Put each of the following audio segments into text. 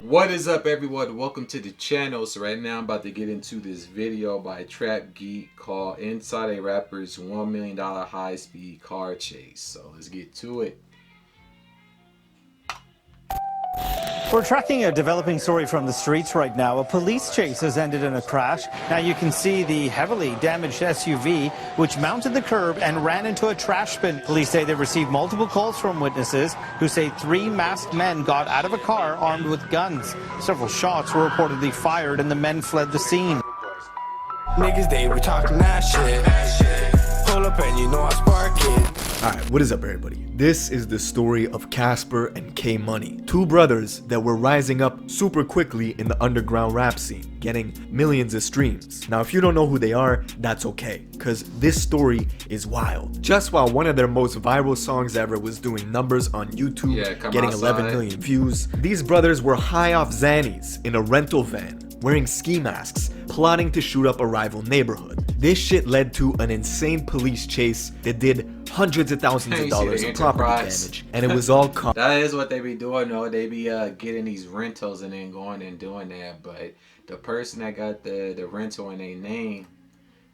What is up, everyone? Welcome to the channel. So right now I'm about to get into this video by Trap Geek called Inside a Rapper's $1 Million High-Speed Car Chase. So let's get to it. We're tracking a developing story from the streets right now. A police chase has ended in a crash. Now you can see the heavily damaged SUV, which mounted the curb and ran into a trash bin. Police say they received multiple calls from witnesses who say 3 masked men got out of a car armed with guns. Several shots were reportedly fired and the men fled the scene. Niggas, they were talking that shit. Pull up and you know I spark it. Alright, what is up, everybody? This is the story of Casper and K Money, two brothers that were rising up super quickly in the underground rap scene, getting millions of streams. Now, if you don't know who they are, that's okay, because this story is wild. Just while one of their most viral songs ever was doing numbers on YouTube, getting 11 million views, these brothers were high off Xannies in a rental van, wearing ski masks, plotting to shoot up a rival neighborhood. This shit led to an insane police chase that did hundreds of thousands of dollars of property damage, and it was all caught. That is what they be doing, though. They be getting these rentals and then going and doing that. But the person that got the rental in their name,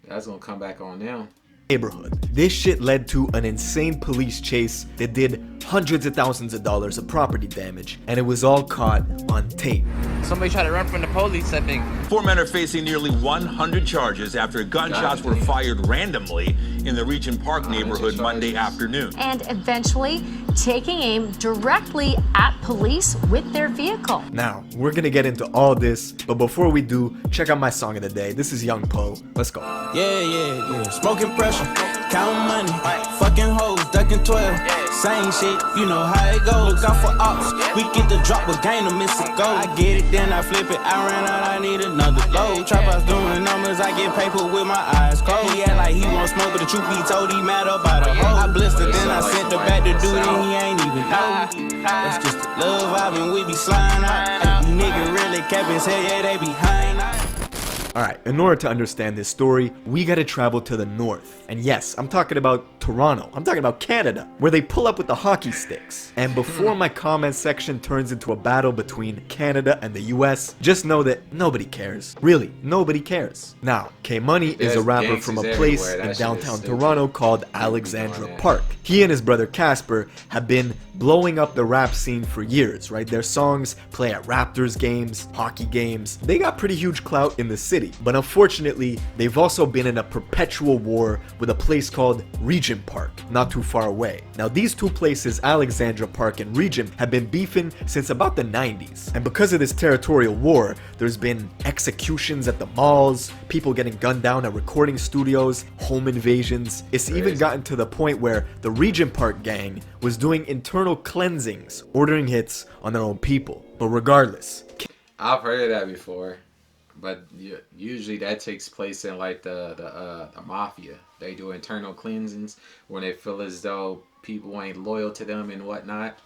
that's gonna come back on them. Neighborhood. This shit led to an insane police chase that did hundreds of thousands of dollars of property damage, and it was all caught on tape. Somebody tried to run from the police, I think. 4 men are facing nearly 100 charges after gunshots were fired randomly in the Regent Park neighborhood Monday afternoon. And eventually taking aim directly at police with their vehicle. Now, we're gonna get into all this, but before we do, check out my song of the day. This is Young Po. Let's go. Yeah. Smoking pressure, counting money, fucking hoes, ducking 12. Same shit, you know how it goes. Look out for ops, we get the drop, but gain to miss it go. I get it, then I flip it, I ran out, I need another load. Trap house doing numbers, I get paper with my eyes closed. He act like he won't smoke, but the truth be told, he mad about a hoe. I blistered, then I sent the back to dude, and he ain't even know. That's just the love vibe, and we be sliding out. Nigga really kept his head, yeah, they behind out. Alright, in order to understand this story, we gotta travel to the north. And yes, I'm talking about Toronto. I'm talking about Canada, where they pull up with the hockey sticks. And before my comment section turns into a battle between Canada and the US, just know that nobody cares. Really, nobody cares. Now, K Money is a rapper from a place in downtown Toronto called Alexandra Park. He and his brother Casper have been blowing up the rap scene for years, right? Their songs play at Raptors games, hockey games. They got pretty huge clout in the city, but unfortunately, they've also been in a perpetual war with a place called Regent Park, not too far away. Now, these two places, Alexandra Park and Regent, have been beefing since about the 90s. And because of this territorial war, there's been executions at the malls, people getting gunned down at recording studios, home invasions. It's even gotten to the point where the Regent Park gang was doing internal cleansings, ordering hits on their own people. But regardless, I've heard of that before, but usually that takes place in like the mafia. They do internal cleansings when they feel as though people ain't loyal to them and whatnot,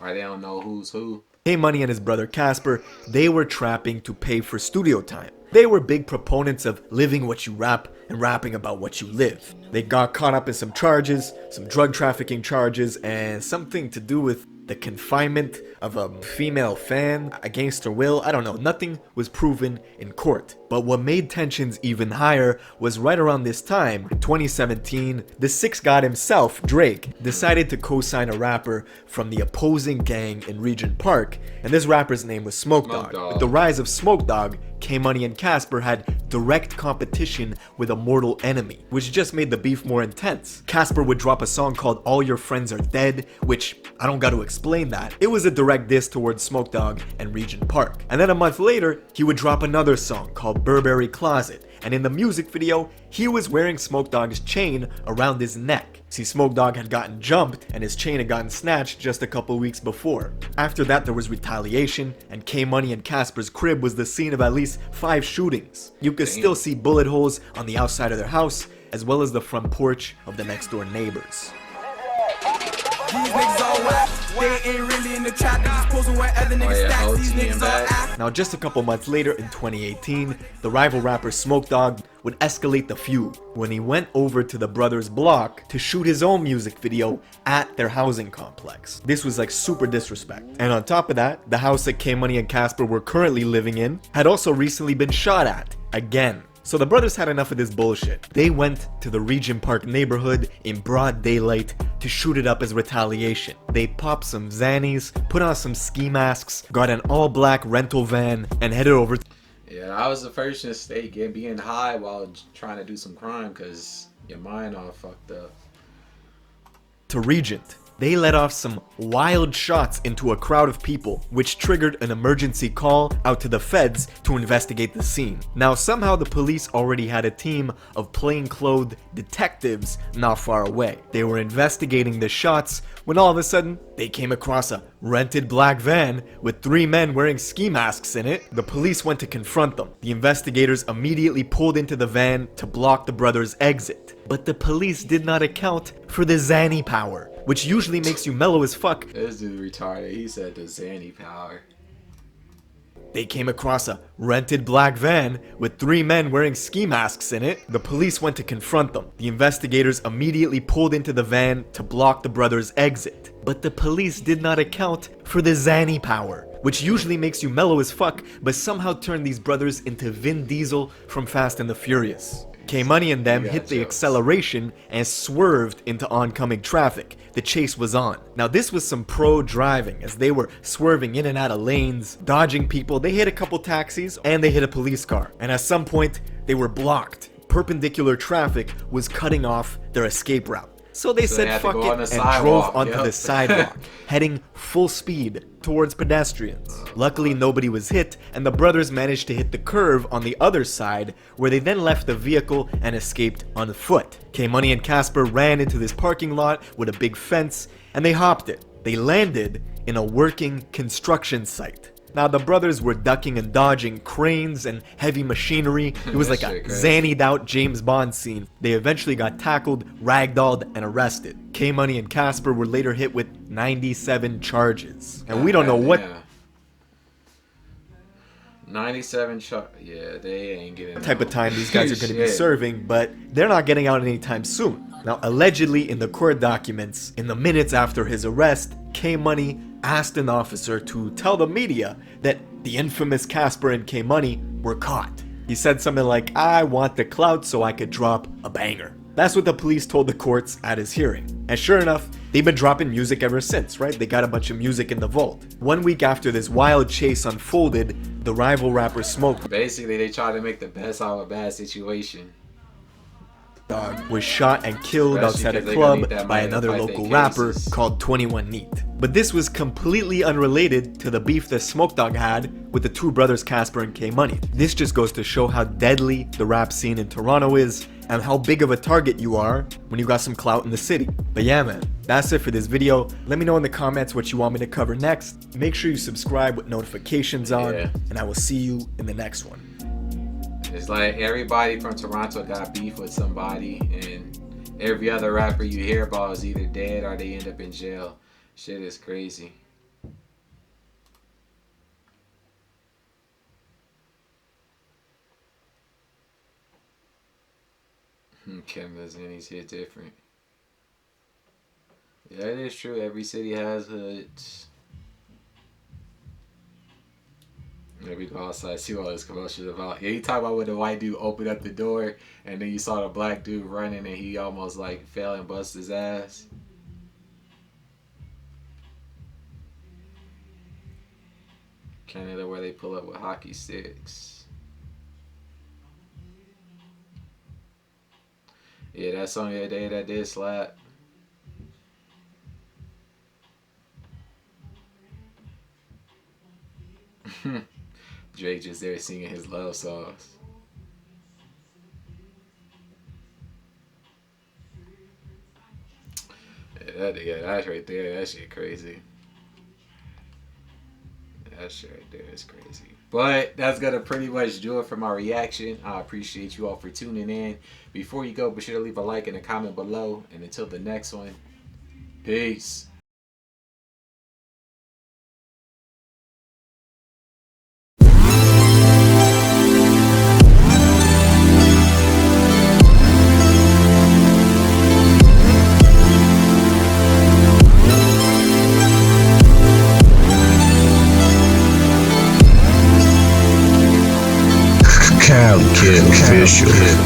or they don't know who's who. K Money and his brother Casper, they were trapping to pay for studio time. They were big proponents of living what you rap and rapping about what you live. They got caught up in some charges, some drug trafficking charges, and something to do with the confinement of a female fan against her will. I don't know, nothing was proven in court. But what made tensions even higher was right around this time, in 2017, the Six God himself, Drake, decided to co-sign a rapper from the opposing gang in Regent Park, and this rapper's name was Smoke Dogg. With the rise of Smoke Dogg, K Money and Casper had direct competition with a mortal enemy, which just made the beef more intense. Casper would drop a song called All Your Friends Are Dead, which I don't gotta explain that. It was a direct diss towards Smoke Dogg and Regent Park. And then a month later, he would drop another song called Burberry Closet, and in the music video, he was wearing Smoke Dogg's chain around his neck. See, Smoke Dogg had gotten jumped and his chain had gotten snatched just a couple weeks before. After that, there was retaliation, and K Money and Casper's crib was the scene of at least 5 shootings. You could still see bullet holes on the outside of their house, as well as the front porch of the next door neighbors. These niggas all whack. They ain't really in the trap, they just posing where other niggas stats. These niggas all act. Now, just a couple months later in 2018, the rival rapper Smoke Dogg would escalate the feud when he went over to the brothers' block to shoot his own music video at their housing complex. This was like super disrespect. And on top of that, the house that K Money and Casper were currently living in had also recently been shot at again. So the brothers had enough of this bullshit. They went to the Regent Park neighborhood in broad daylight to shoot it up as retaliation. They popped some Xannies, put on some ski masks, got an all-black rental van, and headed over to... Yeah, I was the first in the state being high while trying to do some crime because your mind all fucked up. To Regent. They let off some wild shots into a crowd of people, which triggered an emergency call out to the feds to investigate the scene. Now, somehow the police already had a team of plainclothed detectives not far away. They were investigating the shots when all of a sudden they came across a rented black van with 3 men wearing ski masks in it. The police went to confront them. The investigators immediately pulled into the van to block the brothers' exit. But the police did not account for the Xanny power, which usually makes you mellow as fuck. This dude retarded. He said the Xanny power. They came across a rented black van with 3 men wearing ski masks in it. The police went to confront them. The investigators immediately pulled into the van to block the brothers' exit. But the police did not account for the Xanny power, which usually makes you mellow as fuck, but somehow turned these brothers into Vin Diesel from Fast and the Furious. K-Money and them hit the acceleration and swerved into oncoming traffic. The chase was on. Now this was some pro driving as they were swerving in and out of lanes, dodging people. They hit a couple taxis and they hit a police car. And at some point they were blocked. Perpendicular traffic was cutting off their escape route. So they said fuck it and drove onto the sidewalk, heading full speed towards pedestrians. Luckily nobody was hit and the brothers managed to hit the curve on the other side where they then left the vehicle and escaped on foot. K-Money and Casper ran into this parking lot with a big fence and they hopped it. They landed in a working construction site. Now the brothers were ducking and dodging cranes and heavy machinery. It was like a Xannied out James Bond scene. They eventually got tackled, ragdolled, and arrested. K-Money and Casper were later hit with 97 charges. And we don't know what 97 yeah, they ain't getting type of time these guys are going to be serving, but they're not getting out anytime soon. Now allegedly in the court documents, in the minutes after his arrest, K-Money asked an officer to tell the media that the infamous Casper and K-Money were caught. He said something like, "I want the clout so I could drop a banger." That's what the police told the courts at his hearing. And sure enough, they've been dropping music ever since, right? They got a bunch of music in the vault. 1 week after this wild chase unfolded, the rival rapper Smoke Basically, they tried to make the best out of a bad situation. Dog was shot and killed outside a club by another local rapper called 21 Neat. But this was completely unrelated to the beef that Smoke Dogg had with the 2 brothers Casper and K-Money. This just goes to show how deadly the rap scene in Toronto is and how big of a target you are when you got some clout in the city. But yeah man, that's it for this video. Let me know in the comments what you want me to cover next. Make sure you subscribe with notifications on, and I will see you in the next one. It's like everybody from Toronto got beef with somebody, and every other rapper you hear about is either dead or they end up in jail. Shit is crazy. Canada's and he's hit different. Yeah, it is true. Every city has hoods. There we go outside, see what this commotion is about. Yeah, you talk about when the white dude opened up the door and then you saw the black dude running and he almost like fell and busted his ass. Canada where they pull up with hockey sticks. Yeah, that song the other day that did slap. Drake just there singing his love songs. Yeah, that's right there. That shit crazy. That shit right there is crazy. But that's gonna pretty much do it for my reaction. I appreciate you all for tuning in. Before you go, be sure to leave a like and a comment below. And until the next one, peace. CaliKidOfficial.